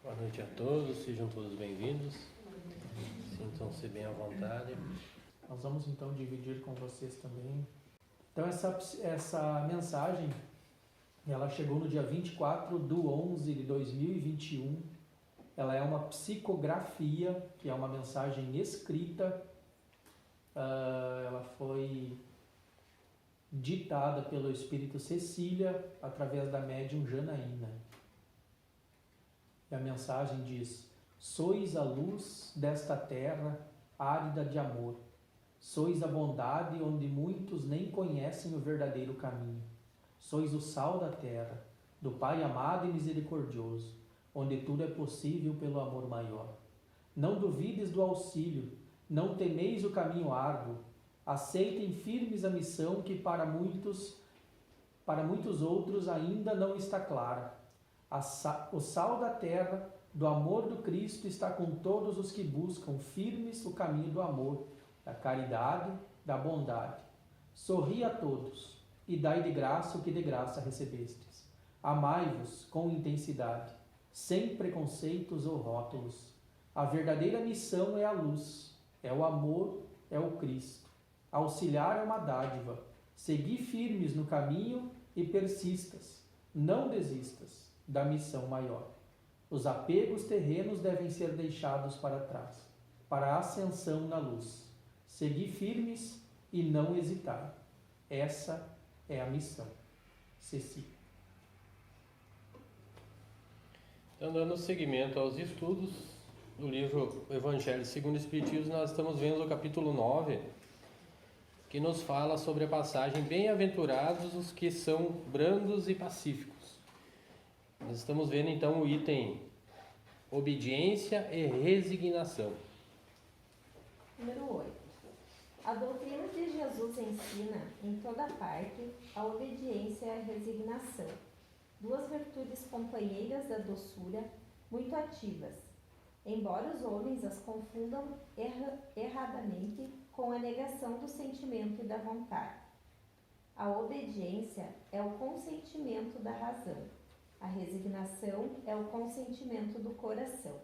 Boa noite a todos, sejam todos bem-vindos, sintam-se bem à vontade. Nós vamos então dividir com vocês também. Então essa mensagem, ela chegou no dia 24/11/2021. Ela é uma psicografia, que é uma mensagem escrita. Ela foi ditada pelo Espírito Cecília através da médium Janaína. E a mensagem diz: sois a luz desta terra árida de amor. Sois a bondade onde muitos nem conhecem o verdadeiro caminho. Sois o sal da terra, do Pai amado e misericordioso, onde tudo é possível pelo amor maior. Não duvides do auxílio, não temeis o caminho árduo. Aceitem firmes a missão que para muitos outros ainda não está clara. O sal da terra, do amor do Cristo, está com todos os que buscam firmes o caminho do amor, da caridade, da bondade. Sorri a todos e dai de graça o que de graça recebestes. Amai-vos com intensidade, sem preconceitos ou rótulos. A verdadeira missão é a luz, é o amor, é o Cristo. Auxiliar é uma dádiva. Segui firmes no caminho e persistas. Não desistas da missão maior. Os apegos terrenos devem ser deixados para trás, para a ascensão na luz. Segui firmes e não hesitar. Essa é a missão. Cecília. Então, dando seguimento aos estudos do livro Evangelho segundo o Espiritismo, nós estamos vendo o capítulo 9, que nos fala sobre a passagem bem-aventurados os que são brandos e pacíficos. Nós estamos vendo então o item obediência e resignação. Número 8. A doutrina de Jesus ensina em toda parte a obediência e a resignação, duas virtudes companheiras da doçura, muito ativas, embora os homens as confundam erradamente com a negação do sentimento e da vontade. A obediência é o consentimento da razão. A resignação é o consentimento do coração.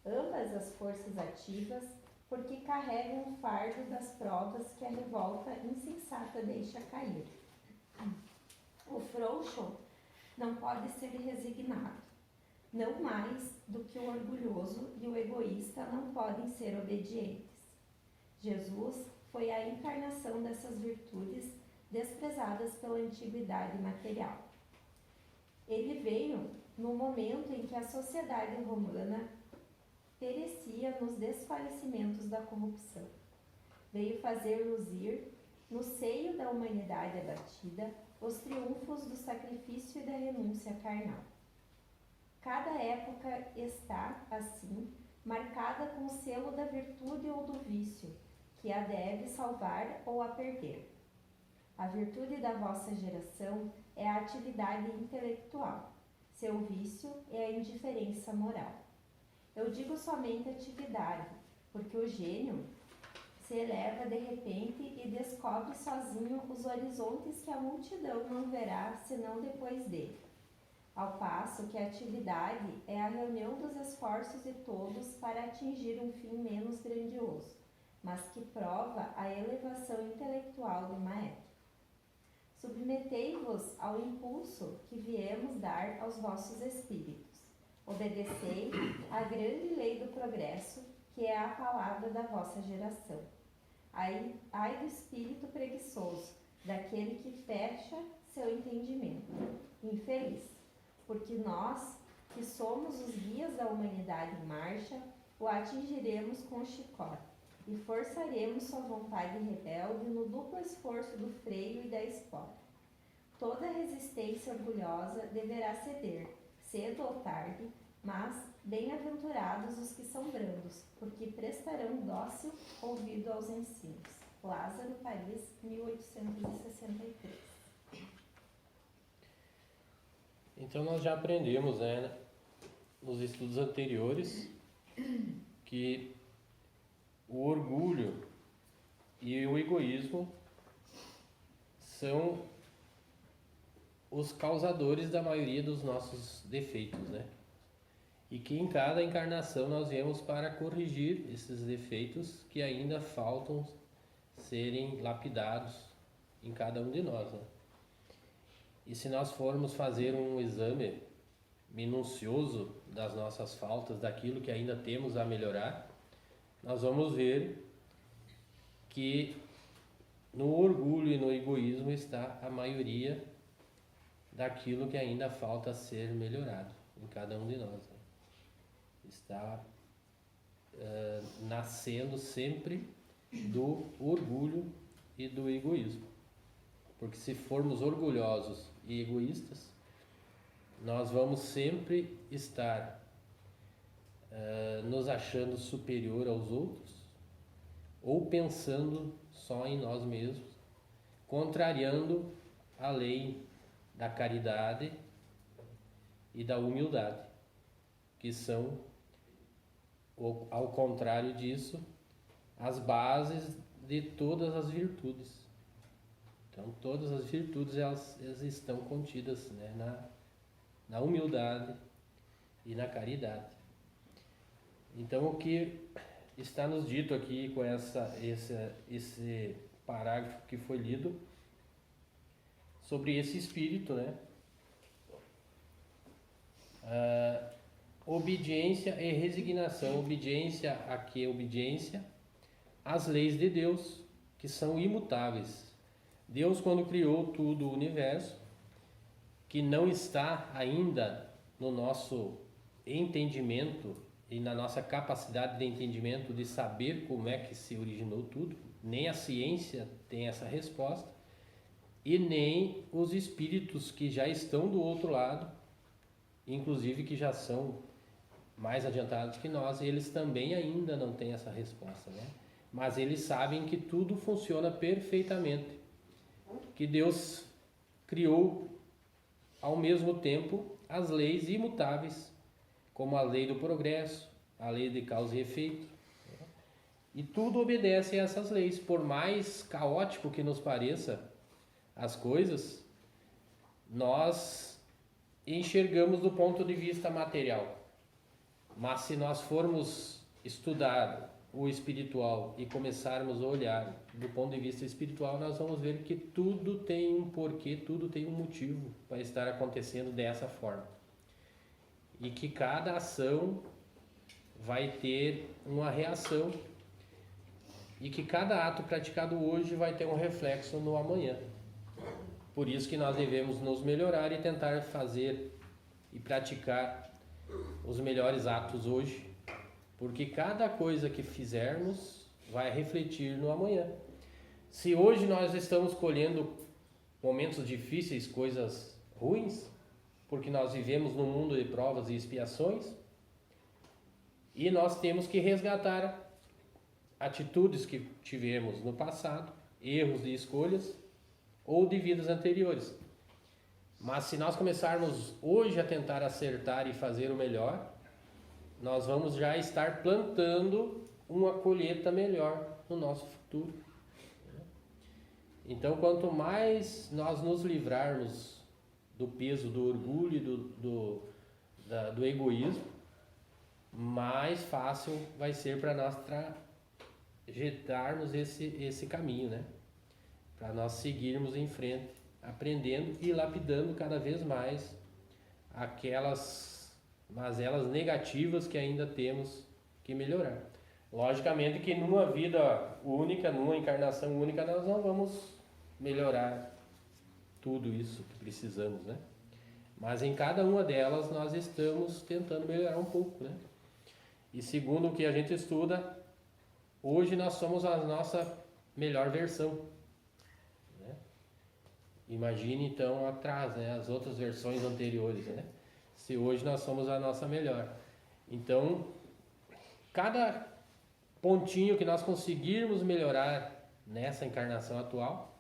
Ambas as forças ativas, porque carregam o fardo das provas que a revolta insensata deixa cair. O frouxo não pode ser resignado, não mais do que o orgulhoso e o egoísta não podem ser obedientes. Jesus foi a encarnação dessas virtudes desprezadas pela antiguidade material. Ele veio no momento em que a sociedade romana perecia nos desfalecimentos da corrupção. Veio fazer luzir, no seio da humanidade abatida, os triunfos do sacrifício e da renúncia carnal. Cada época está, assim, marcada com o selo da virtude ou do vício, que a deve salvar ou a perder. A virtude da vossa geração é a atividade intelectual. Seu vício é a indiferença moral. Eu digo somente atividade, porque o gênio se eleva de repente e descobre sozinho os horizontes que a multidão não verá senão depois dele. Ao passo que a atividade é a reunião dos esforços de todos para atingir um fim menos grandioso, mas que prova a elevação intelectual do maestro. Submetei-vos ao impulso que viemos dar aos vossos espíritos. Obedecei à grande lei do progresso, que é a palavra da vossa geração. Ai do espírito preguiçoso, daquele que fecha seu entendimento. Infeliz, porque nós, que somos os guias da humanidade em marcha, o atingiremos com o chicote e forçaremos sua vontade rebelde no duplo esforço do freio e da espora. Toda resistência orgulhosa deverá ceder, cedo ou tarde, mas bem-aventurados os que são brandos, porque prestarão dócil ouvido aos ensinos. Lázaro, Paris, 1863. Então nós já aprendemos, nos estudos anteriores, que o orgulho e o egoísmo são os causadores da maioria dos nossos defeitos, e que em cada encarnação nós viemos para corrigir esses defeitos que ainda faltam serem lapidados em cada um de nós, né? E se nós formos fazer um exame minucioso das nossas faltas, daquilo que ainda temos a melhorar, nós vamos ver que no orgulho e no egoísmo está a maioria daquilo que ainda falta ser melhorado em cada um de nós, né? Está nascendo sempre do orgulho e do egoísmo. Porque se formos orgulhosos e egoístas, nós vamos sempre estar nos achando superior aos outros ou pensando só em nós mesmos, contrariando a lei da caridade e da humildade, que são, ao contrário disso, as bases de todas as virtudes. Então, todas as virtudes elas estão contidas, né, na humildade e na caridade. Então, o que está nos dito aqui com esse parágrafo que foi lido sobre esse espírito, né? Obediência e resignação. Obediência a quê? Obediência às leis de Deus, que são imutáveis. Deus, quando criou tudo o universo, que não está ainda no nosso entendimento e na nossa capacidade de entendimento de saber como é que se originou tudo, nem a ciência tem essa resposta, e nem os espíritos que já estão do outro lado, inclusive que já são mais adiantados que nós, eles também ainda não têm essa resposta, né? Mas eles sabem que tudo funciona perfeitamente, que Deus criou ao mesmo tempo as leis imutáveis, como a lei do progresso, a lei de causa e efeito. E tudo obedece a essas leis. Por mais caótico que nos pareça as coisas, nós enxergamos do ponto de vista material. Mas se nós formos estudar o espiritual e começarmos a olhar do ponto de vista espiritual, nós vamos ver que tudo tem um porquê, tudo tem um motivo para estar acontecendo dessa forma. E que cada ação vai ter uma reação e que cada ato praticado hoje vai ter um reflexo no amanhã. Por isso que nós devemos nos melhorar e tentar fazer e praticar os melhores atos hoje, porque cada coisa que fizermos vai refletir no amanhã. Se hoje nós estamos colhendo momentos difíceis, coisas ruins, porque nós vivemos num mundo de provas e expiações, e nós temos que resgatar atitudes que tivemos no passado, erros de escolhas ou de vidas anteriores. Mas se nós começarmos hoje a tentar acertar e fazer o melhor, nós vamos já estar plantando uma colheita melhor no nosso futuro. Então, quanto mais nós nos livrarmos do peso do orgulho e do egoísmo, mais fácil vai ser para nós trajetarmos esse caminho, né? Para nós seguirmos em frente, aprendendo e lapidando cada vez mais aquelas mazelas negativas que ainda temos que melhorar. Logicamente que numa vida única, numa encarnação única, nós não vamos melhorar tudo isso que precisamos, né? Mas em cada uma delas nós estamos tentando melhorar um pouco, né? E segundo o que a gente estuda, hoje nós somos a nossa melhor versão, né? Imagine então atrás, né, as outras versões anteriores, né? Se hoje nós somos a nossa melhor. Então, cada pontinho que nós conseguirmos melhorar nessa encarnação atual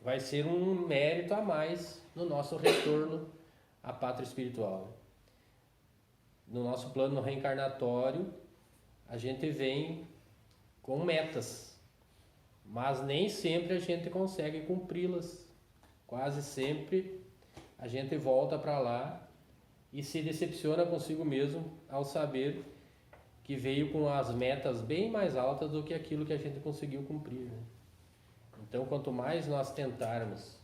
vai ser um mérito a mais no nosso retorno à pátria espiritual. No nosso plano reencarnatório, a gente vem com metas, mas nem sempre a gente consegue cumpri-las. Quase sempre a gente volta para lá e se decepciona consigo mesmo ao saber que veio com as metas bem mais altas do que aquilo que a gente conseguiu cumprir, né? Então, quanto mais nós tentarmos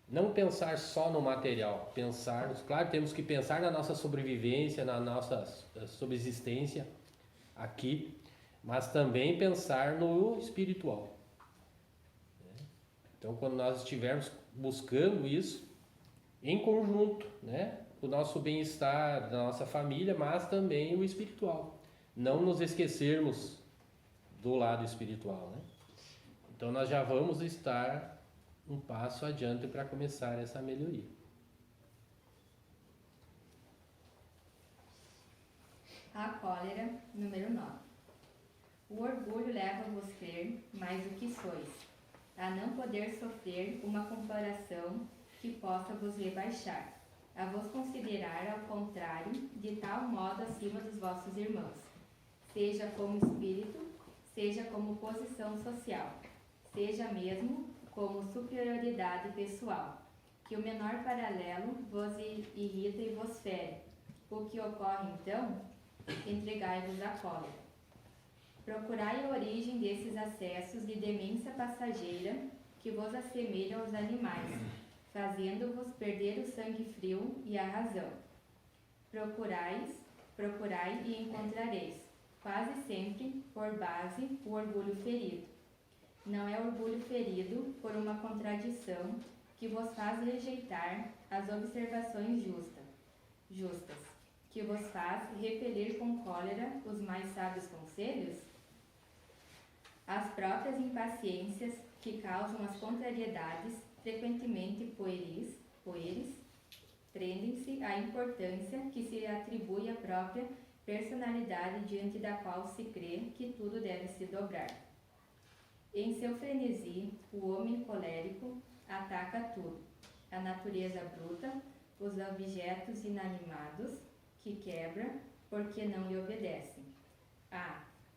não pensar só no material, pensarmos, claro, temos que pensar na nossa sobrevivência, na nossa subsistência aqui, mas também pensar no espiritual. Então, quando nós estivermos buscando isso em conjunto, né, o nosso bem-estar da nossa família, mas também o espiritual, não nos esquecermos do lado espiritual, né? Então, nós já vamos estar um passo adiante para começar essa melhoria. A cólera, número 9. O orgulho leva-vos a crer mais do que sois, a não poder sofrer uma comparação que possa vos rebaixar, a vos considerar ao contrário, de tal modo acima dos vossos irmãos, seja como espírito, seja como posição social, seja mesmo como superioridade pessoal, que o menor paralelo vos irrita e vos fere. O que ocorre então? Entregai-vos à cólera. Procurai a origem desses acessos de demência passageira que vos assemelham aos animais, fazendo-vos perder o sangue frio e a razão. Procurai e encontrareis, quase sempre, por base, o orgulho ferido. Não é orgulho ferido por uma contradição que vos faz rejeitar as observações justas, que vos faz repelir com cólera os mais sábios conselhos? As próprias impaciências que causam as contrariedades, frequentemente pueris, prendem-se à importância que se atribui à própria personalidade diante da qual se crê que tudo deve se dobrar. Em seu frenesi, o homem colérico ataca tudo, a natureza bruta, os objetos inanimados, que quebra porque não lhe obedecem.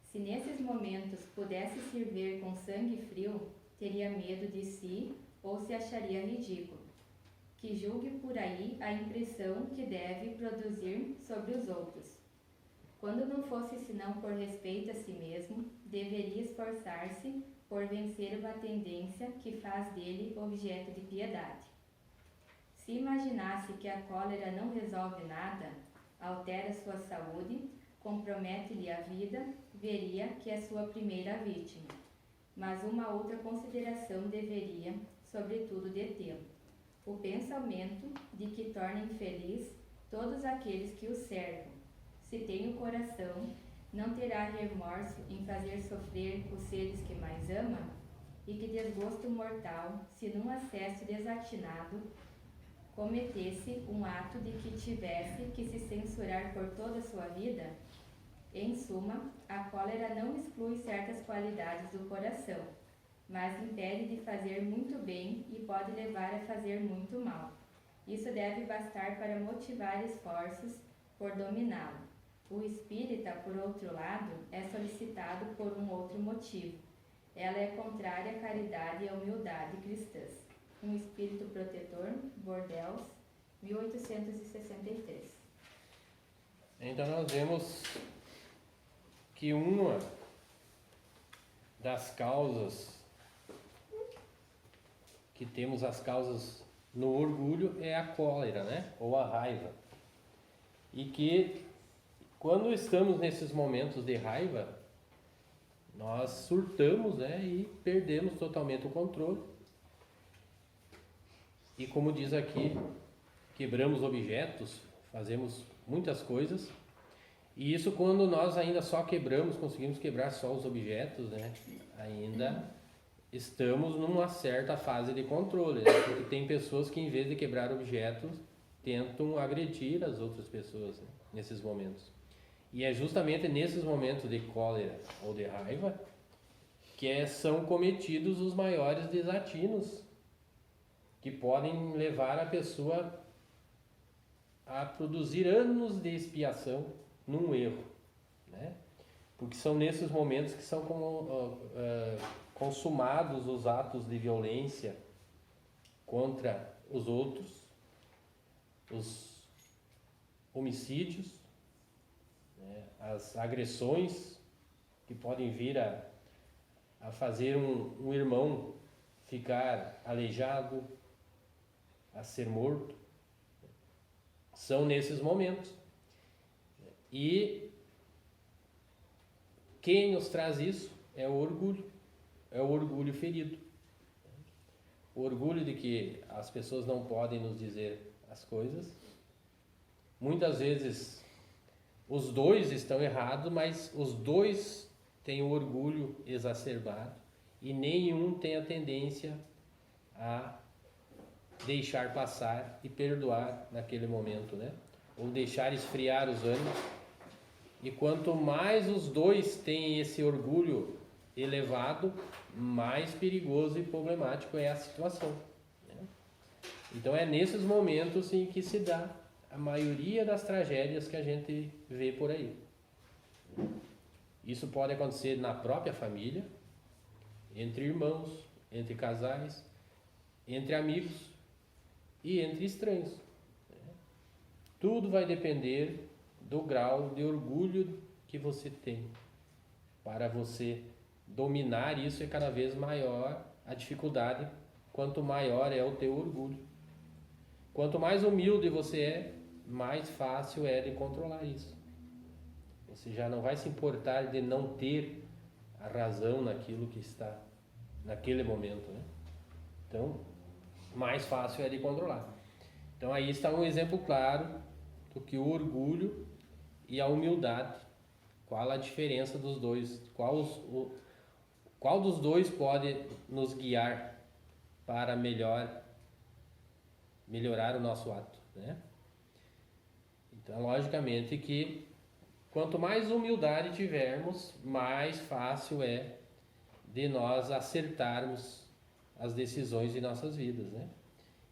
Se nesses momentos pudesse se ver com sangue frio, teria medo de si ou se acharia ridículo. Que julgue por aí a impressão que deve produzir sobre os outros. Quando não fosse senão por respeito a si mesmo, deveria esforçar-se por vencer uma tendência que faz dele objeto de piedade. Se imaginasse que a cólera não resolve nada, altera sua saúde, compromete-lhe a vida, veria que é sua primeira vítima. Mas uma outra consideração deveria, sobretudo, detê-lo: o pensamento de que torna infeliz todos aqueles que o cercam. Se tem o coração, não terá remorso em fazer sofrer os seres que mais ama? E que desgosto mortal, se num acesso desatinado cometesse um ato de que tivesse que se censurar por toda a sua vida? Em suma, a cólera não exclui certas qualidades do coração, mas impede de fazer muito bem e pode levar a fazer muito mal. Isso deve bastar para motivar esforços por dominá-lo. O espírita, por outro lado, é solicitado por um outro motivo. Ela é contrária à caridade e à humildade cristãs. Um espírito protetor, Bordeaux, 1863. Então nós vemos que uma das causas que temos, as causas no orgulho, é a cólera, né? Ou a raiva. E que quando estamos nesses momentos de raiva, nós surtamos, né? E perdemos totalmente o controle. E como diz aqui, quebramos objetos, fazemos muitas coisas. E isso quando nós ainda só conseguimos quebrar só os objetos, né? Ainda estamos numa certa fase de controle, né? Porque tem pessoas que, em vez de quebrar objetos, tentam agredir as outras pessoas, né? Nesses momentos. E é justamente nesses momentos de cólera ou de raiva que são cometidos os maiores desatinos que podem levar a pessoa a produzir anos de expiação num erro, né? Porque são nesses momentos que são consumados os atos de violência contra os outros, homicídios, né, as agressões que podem vir a fazer um irmão ficar aleijado, a ser morto, são nesses momentos. E quem nos traz isso é o orgulho ferido. O orgulho de que as pessoas não podem nos dizer as coisas. Muitas vezes os dois estão errados, mas os dois têm o orgulho exacerbado e nenhum tem a tendência a deixar passar e perdoar naquele momento, né? Ou deixar esfriar os ânimos. E quanto mais os dois têm esse orgulho elevado, mais perigoso e problemático é a situação, né? Então é nesses momentos em que se dá a maioria das tragédias que a gente vê por aí. Isso pode acontecer na própria família, entre irmãos, entre casais, entre amigos e entre estranhos, né? Tudo vai depender do grau de orgulho que você tem. Para você dominar isso é cada vez maior a dificuldade, quanto maior é o teu orgulho. Quanto mais humilde você é, mais fácil é de controlar isso. Você já não vai se importar de não ter a razão naquilo que está naquele momento, né? Então, mais fácil é de controlar. Então aí está um exemplo claro do que o orgulho e a humildade, qual a diferença dos dois, qual dos dois pode nos guiar para melhorar o nosso ato, né? Então, logicamente que quanto mais humildade tivermos, mais fácil é de nós acertarmos as decisões de nossas vidas, né?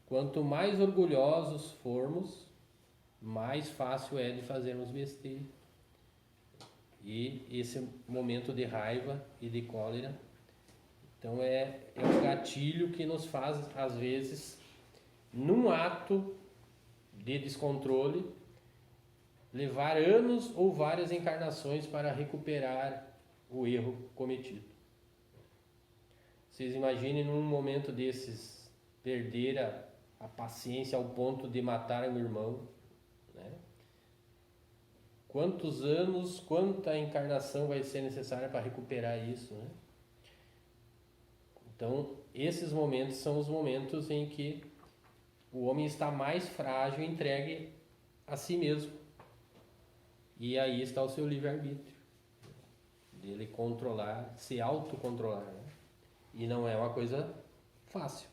Quanto mais orgulhosos formos, mais fácil é de fazermos besteira. E esse momento de raiva e de cólera, então é um gatilho que nos faz, às vezes, num ato de descontrole, levar anos ou várias encarnações para recuperar o erro cometido. Vocês imaginem num momento desses perder a paciência ao ponto de matar um irmão, né? Quantos anos, quanta encarnação vai ser necessária para recuperar isso, né? Então, esses momentos são os momentos em que o homem está mais frágil, entregue a si mesmo. E aí está o seu livre-arbítrio, dele controlar, se autocontrolar, né? E não é uma coisa fácil.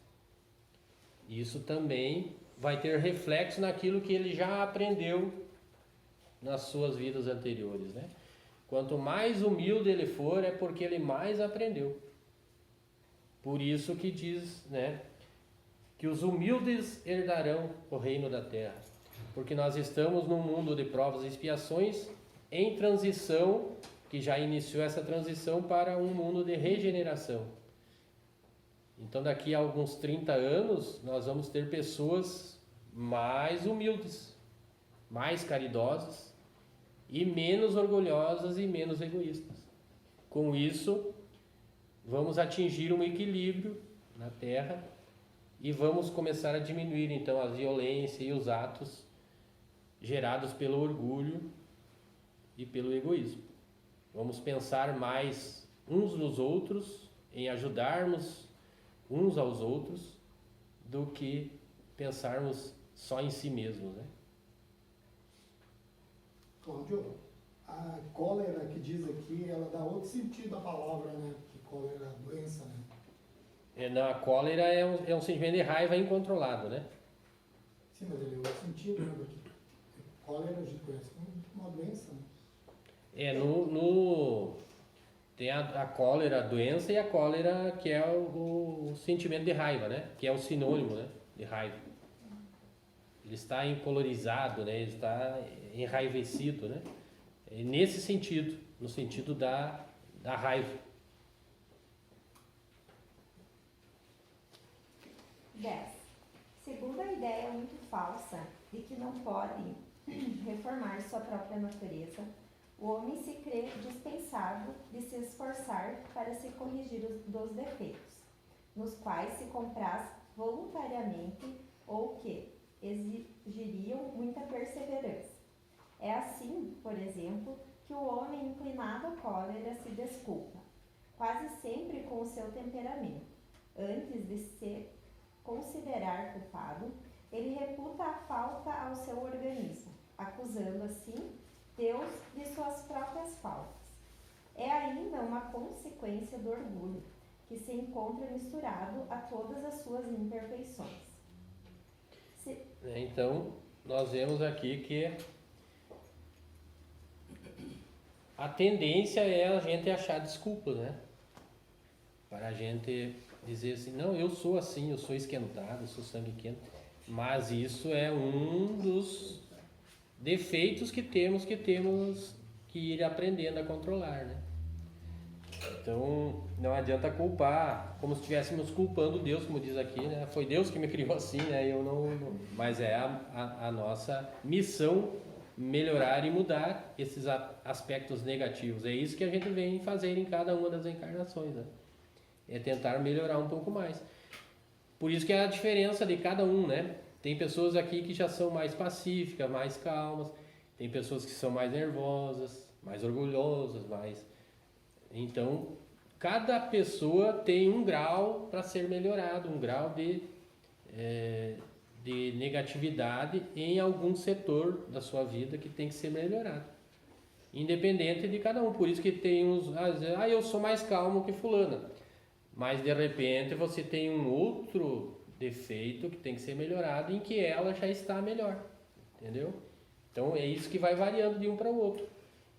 Isso também vai ter reflexo naquilo que ele já aprendeu nas suas vidas anteriores, né? Quanto mais humilde ele for, é porque ele mais aprendeu. Por isso que diz, né, que os humildes herdarão o reino da terra. Porque nós estamos num mundo de provas e expiações em transição, que já iniciou essa transição para um mundo de regeneração. Então daqui a alguns 30 anos nós vamos ter pessoas mais humildes, mais caridosas e menos orgulhosas e menos egoístas. Com isso, vamos atingir um equilíbrio na Terra e vamos começar a diminuir então a violência e os atos gerados pelo orgulho e pelo egoísmo. Vamos pensar mais uns nos outros, em ajudarmos uns aos outros, do que pensarmos só em si mesmos, né? Cláudio, a cólera que diz aqui, ela dá outro sentido à palavra, né? Que cólera é doença, né? A cólera é um sentimento de raiva incontrolado, né? Sim, mas ele é outro sentido, né? Porque cólera a gente conhece como uma doença, né? Tem a cólera, a doença, e a cólera que é o sentimento de raiva, né? Que é o sinônimo, né, de raiva. Ele está encolorizado, né? Ele está enraivecido, né? É nesse sentido, no sentido da raiva. 10. Segundo a ideia muito falsa de que não pode reformar sua própria natureza, o homem se crê dispensado de se esforçar para se corrigir dos defeitos, nos quais se compraz voluntariamente ou que exigiriam muita perseverança. É assim, por exemplo, que o homem inclinado à cólera se desculpa, quase sempre com o seu temperamento. Antes de se considerar culpado, ele reputa a falta ao seu organismo, acusando assim Deus de suas próprias faltas. É ainda uma consequência do orgulho, que se encontra misturado a todas as suas imperfeições. Então, nós vemos aqui que a tendência é a gente achar desculpas, né? Para a gente dizer assim, não, eu sou assim, eu sou esquentado, eu sou sangue quente. Mas isso é um dos defeitos que temos que ir aprendendo a controlar, né? Então, não adianta culpar, como se estivéssemos culpando Deus, como diz aqui, né? Foi Deus que me criou assim, né? Eu não... Mas é a nossa missão melhorar e mudar esses aspectos negativos. É isso que a gente vem fazer em cada uma das encarnações, né? É tentar melhorar um pouco mais. Por isso que é a diferença de cada um, né? Tem pessoas aqui que já são mais pacíficas, mais calmas. Tem pessoas que são mais nervosas, mais orgulhosas, mais... Então, cada pessoa tem um grau para ser melhorado, um grau de negatividade em algum setor da sua vida que tem que ser melhorado. Independente de cada um. Por isso que tem uns... eu sou mais calmo que fulana. Mas, de repente, você tem um outro defeito que tem que ser melhorado em que ela já está melhor. Entendeu? Então, é isso que vai variando de um para o outro.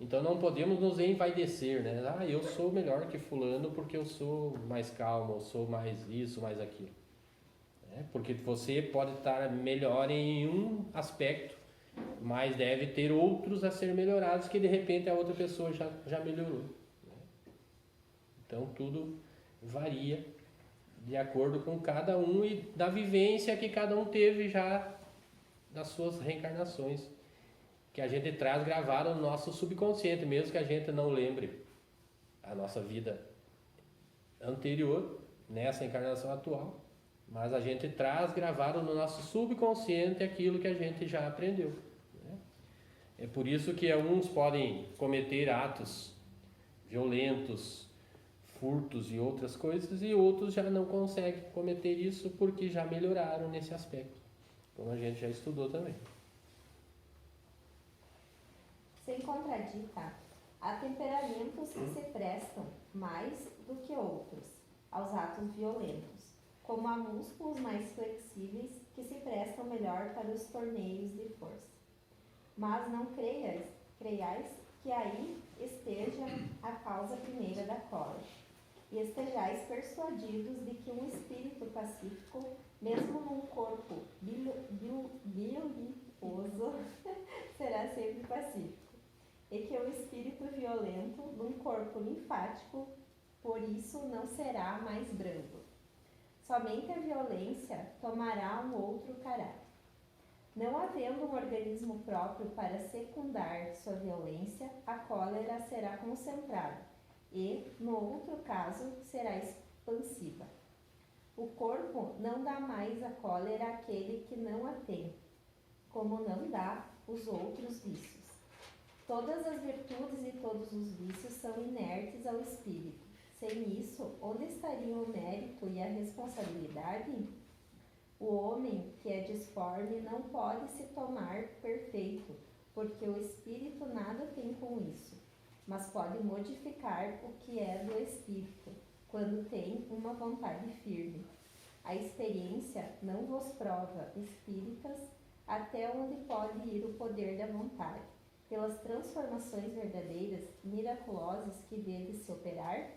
Então, não podemos nos envaidecer, né? Eu sou melhor que fulano porque eu sou mais calmo, eu sou mais isso, mais aquilo. Porque você pode estar melhor em um aspecto, mas deve ter outros a ser melhorados que, de repente, a outra pessoa já melhorou. Então, tudo varia de acordo com cada um e da vivência que cada um teve já das suas reencarnações, que a gente traz gravado no nosso subconsciente, mesmo que a gente não lembre a nossa vida anterior, nessa encarnação atual, mas a gente traz gravado no nosso subconsciente aquilo que a gente já aprendeu, né? É por isso que alguns podem cometer atos violentos, furtos e outras coisas, e outros já não conseguem cometer isso porque já melhoraram nesse aspecto, como a gente já estudou também. Sem contradita, há temperamentos que se prestam mais do que outros aos atos violentos, como há músculos mais flexíveis que se prestam melhor para os torneios de força. Mas não creiais que aí esteja a causa primeira da cólera, e estejais persuadidos de que um espírito pacífico, mesmo num corpo biliposo, será sempre pacífico, e que o espírito violento, num corpo linfático, por isso não será mais brando. Somente a violência tomará um outro caráter. Não havendo um organismo próprio para secundar sua violência, a cólera será concentrada e, no outro caso, será expansiva. O corpo não dá mais a cólera àquele que não a tem, como não dá os outros vícios. Todas as virtudes e todos os vícios são inertes ao espírito. Sem isso, onde estariam o mérito e a responsabilidade? O homem que é disforme não pode se tomar perfeito, porque o espírito nada tem com isso, mas pode modificar o que é do espírito, quando tem uma vontade firme. A experiência não vos prova, espíritas, até onde pode ir o poder da vontade, pelas transformações verdadeiras, miraculosas que vedes se operar?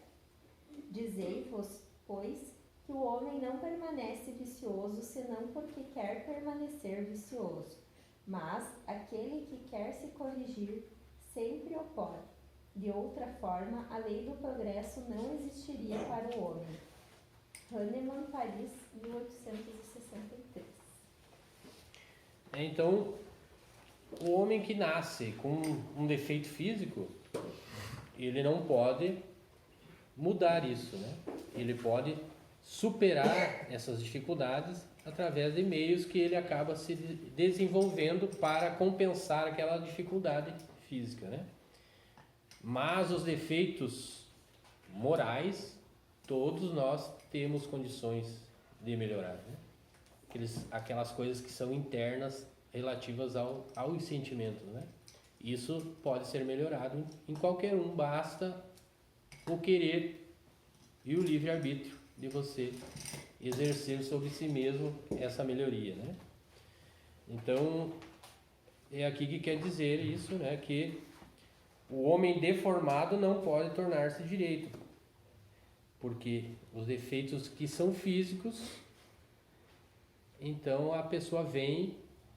Dizei-vos, pois, que o homem não permanece vicioso senão porque quer permanecer vicioso, mas aquele que quer se corrigir sempre o pode. De outra forma, a lei do progresso não existiria para o homem. Hahnemann, Paris, 1863. Então, o homem que nasce com um defeito físico, ele não pode mudar isso, né? Ele pode superar essas dificuldades através de meios que ele acaba se desenvolvendo para compensar aquela dificuldade física, né? Mas os defeitos morais, todos nós temos condições de melhorar, né? Aquelas coisas que são internas relativas aos sentimentos, né? Isso pode ser melhorado em qualquer um, basta o querer e o livre-arbítrio de você exercer sobre si mesmo essa melhoria, né? Então, é aqui que quer dizer isso, né? Que o homem deformado não pode tornar-se direito, porque os defeitos que são físicos, então a pessoa vem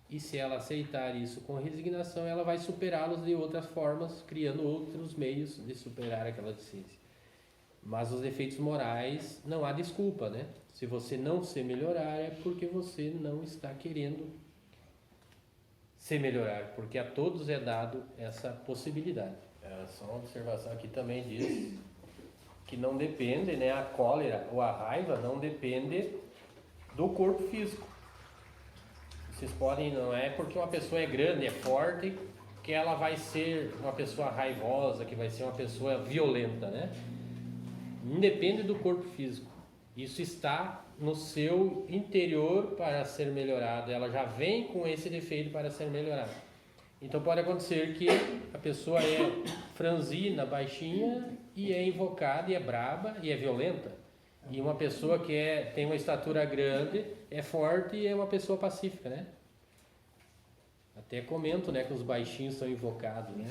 e se ela aceitar isso com resignação, ela vai superá-los de outras formas, criando outros meios de superar aquela deficiência. Mas os defeitos morais, não há desculpa, né? Se você não se melhorar, é porque você não está querendo se melhorar, porque a todos é dado essa possibilidade. Só uma observação aqui também diz que não depende, né? A cólera ou a raiva não depende do corpo físico. Vocês podem, não é porque uma pessoa é grande, é forte, que ela vai ser uma pessoa raivosa, que vai ser uma pessoa violenta, né? Independe do corpo físico. Isso está no seu interior para ser melhorado. Ela já vem com esse defeito para ser melhorado. Então pode acontecer que a pessoa é franzina, baixinha, e é invocada, e é braba, e é violenta. E uma pessoa que tem uma estatura grande, é forte e é uma pessoa pacífica, né? Até comento, né, que os baixinhos são invocados, né?